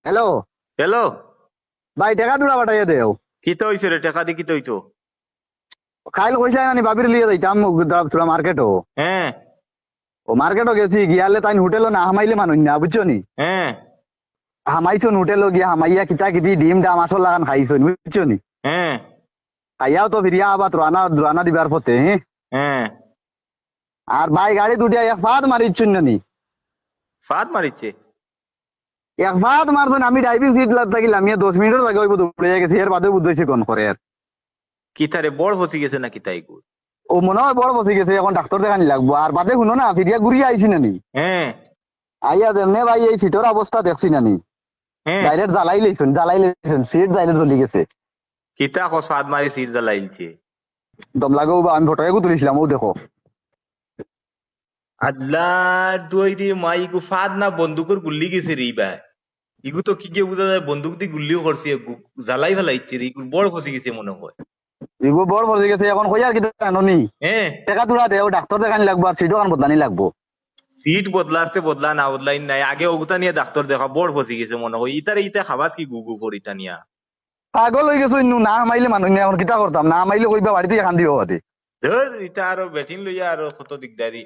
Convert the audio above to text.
Hello hello, ভাই, টাকা দুটা পাঠাইয়া দেও। কিতা হইছে রে? টাকা দি কিতা হইতো? খাইল কইসা নানি বাবির লিয়ে যাইতাম তোরা মার্কেটও। হ্যাঁ ও মার্কেটও গেছি গিয়ালে তাই হোটেলও না হামাইলে মানুষ না বুঝছো নি। হ্যাঁ হামাইছুন হোটেলও গিয়া হামাইয়া কিতা কিতি ডিম ডাম আসল লাগান খাইছুন বুঝছো নি। হ্যাঁ খাইয়াও তো ফিরিয়া আবার রানা রানা দিবার পথে হ্যাঁ। হ্যাঁ। আর ভাই গাড়ি দুটিয়া এক ফাঁদ মারিচ্ছুন নানি। ফাদ মারিচ্ছে? এক ফাঁদ মারছেন, আমি ড্রাইভিং সিট থাকিলাম 10 মিনিটের আগে ওই উড়ে গেছি, এর বাদে বুঝতেছি কোন করে আর। কিতা রে, বড় ফসি গেছে নাকি তাই গো? ও মনে হয় বড় বসে গেছে, এখন ডাক্তার দেখানি লাগবো। আর বাদে শুনো না, ফিরিয়া ঘুরিয়া আইছি নানি। হ্যাঁ আইয়া দেমনে ভাই এই সিটের অবস্থা দেখছি নানি। হ্যাঁ। ডাইরেক্ট জ্বালাই লেছেন সিট ডাইরেক্ট জ্বলি গেছে। কিতা কস ফাদ মারি সিট জ্বালাইলছে? দম লাগেও বা আমি ফটো তুলিছিলাম, ও দেখো। আল্লাহ দুই রে মা, ইগু ফাদ না বন্দুকের গুল্লি গেছে রে ভাই। ইগু তো কি কে বুঝা যায়, বন্দুক দিয়ে গুল্লিও করছে, জ্বালাই ফেলাইছে রে। ইগু বড় ফসি গেছে মনে হয়। এগো বড় পড়ে গেছে, এখন কই আর কি জানি। হ্যাঁ। টাকা তুলা দেও, ডাক্তার দেখানি লাগবো আর সিটও কান বদলানি লাগবো। সিট বদলাতে বদলা না বদলাই নাই, আগে ওগুতা নিয়ে ডাক্তার দেখা, বড় ফসি গেছে মনে হয়। ইতারে ইতা খাবাস কি গুগু কর ইতা নিয়া? পাগল হয়ে গেছো ইন্নু, না মাইলে মানুষ নেই, এখন কিতা করতাম, না মাইলে কইবা বাড়িতে এখান দিও বাদে। ধর ইতা আরো বেটিন লইয়া আরো কত দিকদারি।